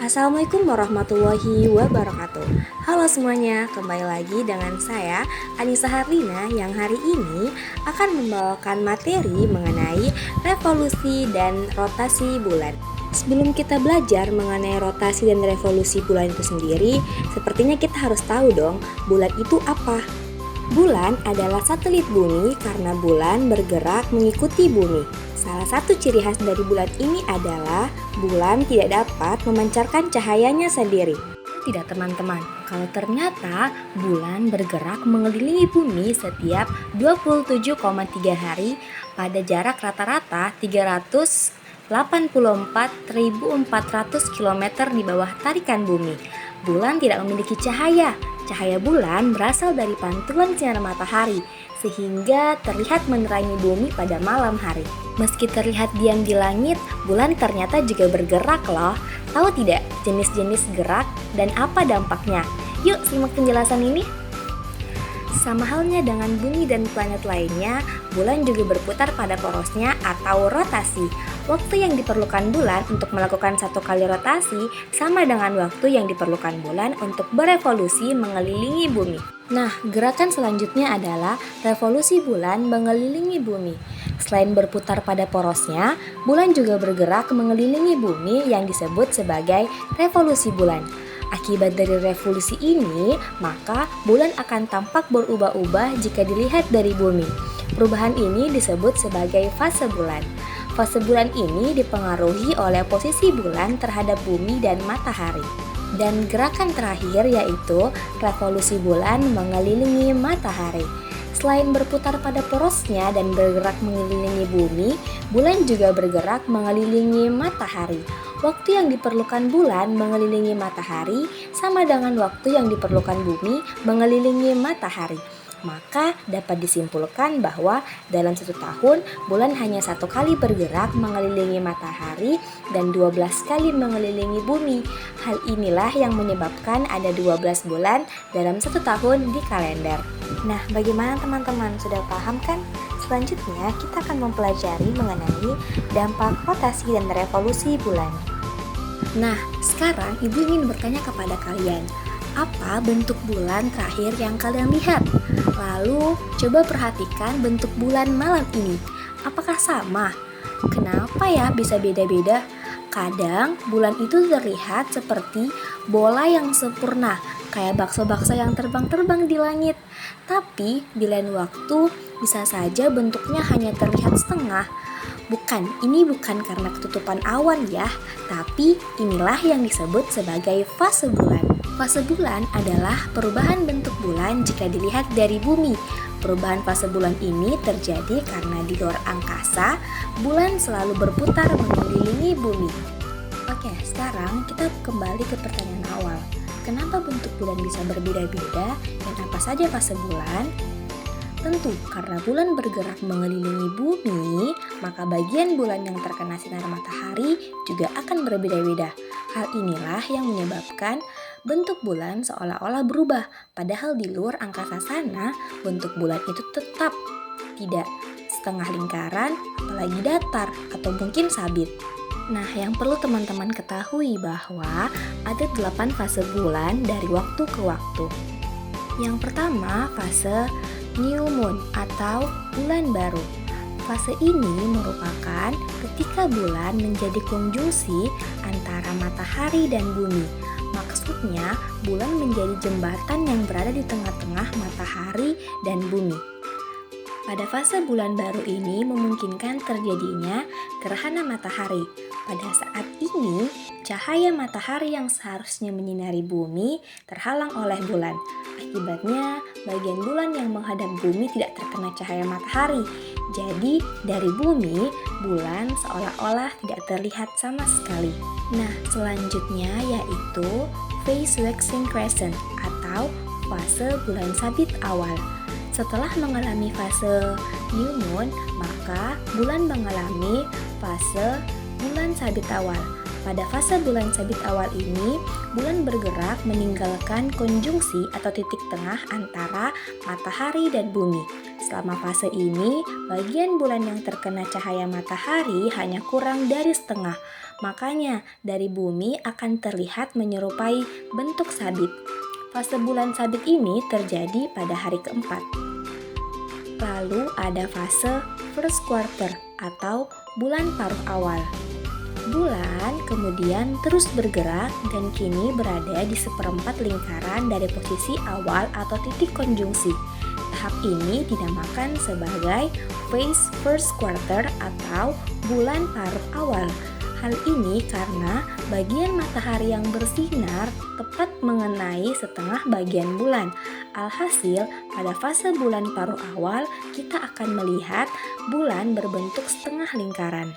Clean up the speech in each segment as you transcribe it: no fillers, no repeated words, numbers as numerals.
Assalamualaikum warahmatullahi wabarakatuh. Halo semuanya, kembali lagi dengan saya Anissa Harlina yang hari ini akan membawakan materi mengenai revolusi dan rotasi bulan. Sebelum kita belajar mengenai rotasi dan revolusi bulan itu sendiri, sepertinya kita harus tahu dong, bulan itu apa? Bulan adalah satelit bumi karena bulan bergerak mengikuti bumi. Salah satu ciri khas dari bulan ini adalah bulan tidak dapat memancarkan cahayanya sendiri. Tidak teman-teman, kalau ternyata bulan bergerak mengelilingi bumi setiap 27,3 hari pada jarak rata-rata 384.400 km di bawah tarikan bumi. Bulan tidak memiliki cahaya. Cahaya bulan berasal dari pantulan sinar matahari, sehingga terlihat menerangi bumi pada malam hari. Meski terlihat diam di langit, bulan ternyata juga bergerak loh. Tahu tidak jenis-jenis gerak dan apa dampaknya? Yuk simak penjelasan ini. Sama halnya dengan bumi dan planet lainnya, bulan juga berputar pada porosnya atau rotasi. Waktu yang diperlukan bulan untuk melakukan satu kali rotasi sama dengan waktu yang diperlukan bulan untuk berevolusi mengelilingi bumi. Nah, gerakan selanjutnya adalah revolusi bulan mengelilingi bumi. Selain berputar pada porosnya, bulan juga bergerak mengelilingi bumi yang disebut sebagai revolusi bulan. Akibat dari revolusi ini, maka bulan akan tampak berubah-ubah jika dilihat dari bumi. Perubahan ini disebut sebagai fase bulan. Fase bulan ini dipengaruhi oleh posisi bulan terhadap bumi dan matahari. Dan gerakan terakhir yaitu revolusi bulan mengelilingi matahari. Selain berputar pada porosnya dan bergerak mengelilingi bumi, bulan juga bergerak mengelilingi matahari. Waktu yang diperlukan bulan mengelilingi matahari sama dengan waktu yang diperlukan bumi mengelilingi matahari. Maka dapat disimpulkan bahwa dalam satu tahun, bulan hanya satu kali bergerak mengelilingi matahari dan 12 kali mengelilingi bumi. Hal inilah yang menyebabkan ada 12 bulan dalam satu tahun di kalender. Nah, bagaimana teman-teman? Sudah paham kan? Selanjutnya, kita akan mempelajari mengenai dampak rotasi dan revolusi bulan. Nah, sekarang Ibu ingin bertanya kepada kalian, apa bentuk bulan terakhir yang kalian lihat? Lalu, coba perhatikan bentuk bulan malam ini. Apakah sama? Kenapa ya bisa beda-beda? Kadang bulan itu terlihat seperti bola yang sempurna, kayak bakso-bakso yang terbang-terbang di langit. Tapi di lain waktu bisa saja bentuknya hanya terlihat setengah. Ini bukan karena ketutupan awan ya, tapi inilah yang disebut sebagai fase bulan. Fase bulan adalah perubahan bentuk bulan jika dilihat dari bumi. Perubahan fase bulan ini terjadi karena di luar angkasa, bulan selalu berputar mengelilingi bumi. Oke, sekarang kita kembali ke pertanyaan awal. Kenapa bentuk bulan bisa berbeda-beda dan apa saja fase bulan? Tentu, karena bulan bergerak mengelilingi bumi, maka bagian bulan yang terkena sinar matahari juga akan berbeda-beda. Hal inilah yang menyebabkan bentuk bulan seolah-olah berubah, padahal di luar angkasa sana, bentuk bulan itu tetap tidak setengah lingkaran, apalagi datar, atau mungkin sabit. Nah, yang perlu teman-teman ketahui bahwa ada 8 fase bulan dari waktu ke waktu. Yang pertama, fase New Moon atau bulan baru. Fase ini merupakan ketika bulan menjadi konjungsi antara matahari dan bumi. Maksudnya, bulan menjadi jembatan yang berada di tengah-tengah matahari dan bumi. Pada fase bulan baru ini memungkinkan terjadinya gerhana matahari. Pada saat ini, cahaya matahari yang seharusnya menyinari bumi terhalang oleh bulan. Akibatnya, bagian bulan yang menghadap bumi tidak terkena cahaya matahari. Jadi, dari bumi, bulan seolah-olah tidak terlihat sama sekali. Nah, selanjutnya yaitu phase waxing crescent atau fase bulan sabit awal. Setelah mengalami fase new moon, maka bulan mengalami fase bulan sabit awal. Pada fase bulan sabit awal ini, bulan bergerak meninggalkan konjungsi atau titik tengah antara matahari dan bumi. Selama fase ini, bagian bulan yang terkena cahaya matahari hanya kurang dari setengah. Makanya dari bumi akan terlihat menyerupai bentuk sabit. Fase bulan sabit ini terjadi pada hari keempat. Lalu ada fase first quarter atau bulan paruh awal. Bulan kemudian terus bergerak dan kini berada di seperempat lingkaran dari posisi awal atau titik konjungsi. Tahap ini dinamakan sebagai phase first quarter atau bulan paruh awal. Hal ini karena bagian matahari yang bersinar tepat mengenai setengah bagian bulan. Alhasil, pada fase bulan paruh awal kita akan melihat bulan berbentuk setengah lingkaran.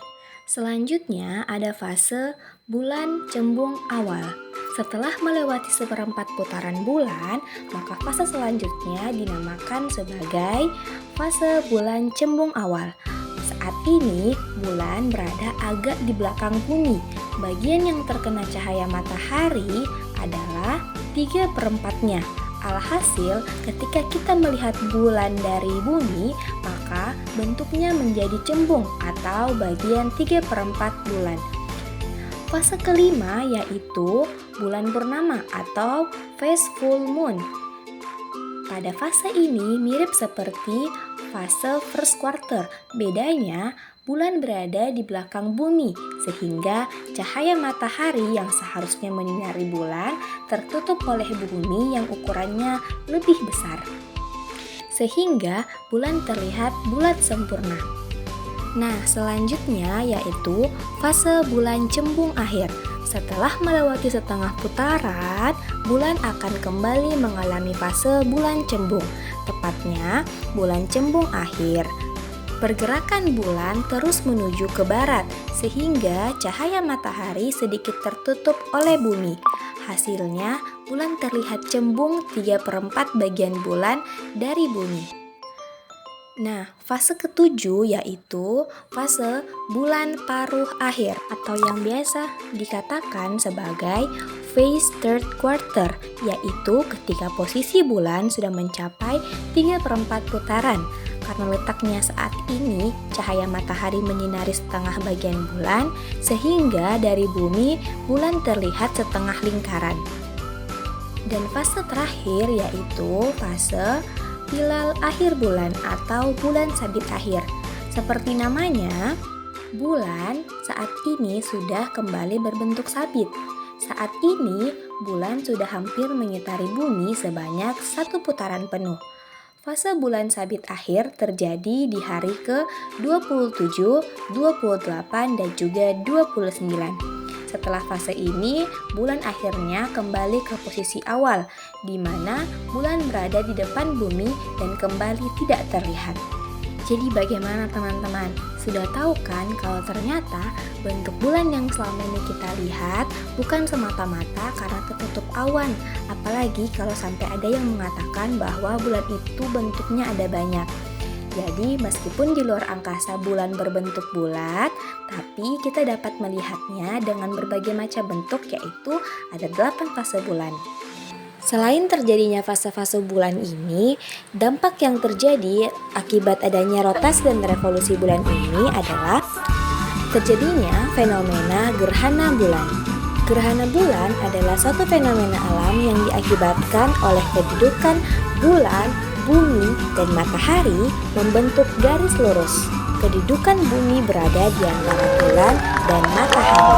Selanjutnya ada fase bulan cembung awal. Setelah melewati seperempat putaran bulan, maka fase selanjutnya dinamakan sebagai fase bulan cembung awal. Saat ini, bulan berada agak di belakang bumi. Bagian yang terkena cahaya matahari adalah 3/4-nya. Alhasil, ketika kita melihat bulan dari bumi, maka bentuknya menjadi cembung atau bagian 3/4 bulan. Fase kelima yaitu bulan purnama atau phase full moon. Pada fase ini mirip seperti fase first quarter. Bedanya, bulan berada di belakang bumi sehingga cahaya matahari yang seharusnya menyinari bulan tertutup oleh bumi yang ukurannya lebih besar. Sehingga bulan terlihat bulat sempurna. Nah, selanjutnya yaitu fase bulan cembung akhir. Setelah melewati setengah putaran, bulan akan kembali mengalami fase bulan cembung. Tepatnya, bulan cembung akhir. Pergerakan bulan terus menuju ke barat, sehingga cahaya matahari sedikit tertutup oleh bumi. Hasilnya, bulan terlihat cembung 3/4 bagian bulan dari bumi. Nah, fase ketujuh yaitu fase bulan paruh akhir atau yang biasa dikatakan sebagai phase third quarter, yaitu ketika posisi bulan sudah mencapai 3/4 putaran. Karena letaknya saat ini, cahaya matahari menyinari setengah bagian bulan, sehingga dari bumi, bulan terlihat setengah lingkaran. Dan fase terakhir yaitu fase hilal akhir bulan atau bulan sabit akhir. Seperti namanya, bulan saat ini sudah kembali berbentuk sabit. Saat ini, bulan sudah hampir mengitari bumi sebanyak 1 putaran penuh. Fase bulan sabit akhir terjadi di hari ke-27, 28, dan juga 29. Setelah fase ini, bulan akhirnya kembali ke posisi awal, di mana bulan berada di depan bumi dan kembali tidak terlihat. Jadi bagaimana teman-teman? Sudah tahu kan kalau ternyata bentuk bulan yang selama ini kita lihat bukan semata-mata karena tertutup awan. Apalagi kalau sampai ada yang mengatakan bahwa bulan itu bentuknya ada banyak. Jadi meskipun di luar angkasa bulan berbentuk bulat, tapi kita dapat melihatnya dengan berbagai macam bentuk, yaitu ada 8 fase bulan. Selain terjadinya fase-fase bulan ini, dampak yang terjadi akibat adanya rotasi dan revolusi bulan ini adalah terjadinya fenomena gerhana bulan. Gerhana bulan adalah suatu fenomena alam yang diakibatkan oleh kedudukan bulan, bumi, dan matahari membentuk garis lurus. Kedudukan bumi berada di antara bulan dan matahari.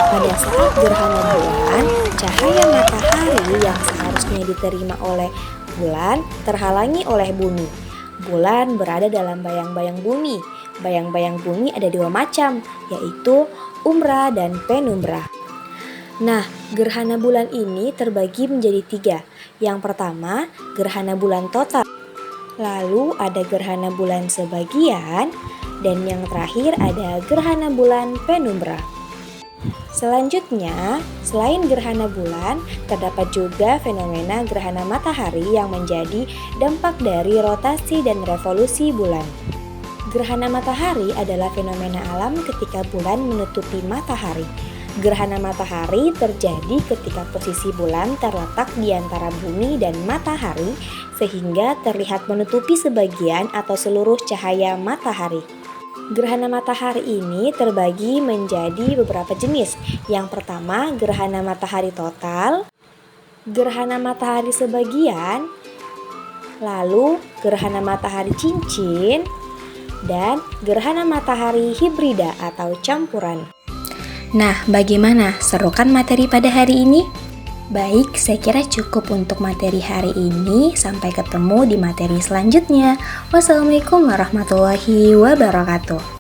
Pada saat gerhana bulan, cahaya matahari yang seharusnya diterima oleh bulan terhalangi oleh bumi. Bulan berada dalam bayang-bayang bumi. Bayang-bayang bumi ada 2 macam, yaitu umbra dan penumbra. Nah, gerhana bulan ini terbagi menjadi 3. Yang pertama, gerhana bulan total. Lalu ada gerhana bulan sebagian, dan yang terakhir ada gerhana bulan penumbra. Selanjutnya, selain gerhana bulan, terdapat juga fenomena gerhana matahari yang menjadi dampak dari rotasi dan revolusi bulan. Gerhana matahari adalah fenomena alam ketika bulan menutupi matahari. Gerhana matahari terjadi ketika posisi bulan terletak di antara bumi dan matahari sehingga terlihat menutupi sebagian atau seluruh cahaya matahari. Gerhana matahari ini terbagi menjadi beberapa jenis. Yang pertama, gerhana matahari total, gerhana matahari sebagian, lalu gerhana matahari cincin, dan gerhana matahari hibrida atau campuran. Nah, bagaimana? Seru kan materi pada hari ini? Baik, saya kira cukup untuk materi hari ini. Sampai ketemu di materi selanjutnya. Wassalamualaikum warahmatullahi wabarakatuh.